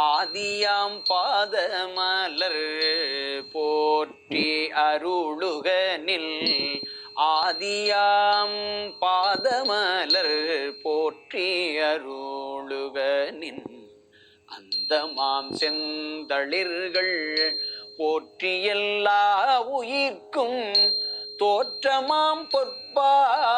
ஆதியாம் பாதமலர் போற்றி அருளுகனில் ஆதியாம் பாதமலர் போற்றி அருளுகனின் அந்தமாம் செந்தளிர்கள் போற்றி எல்லா உயிர்க்கும் தோற்றமாம் பொற்பாதங்கள்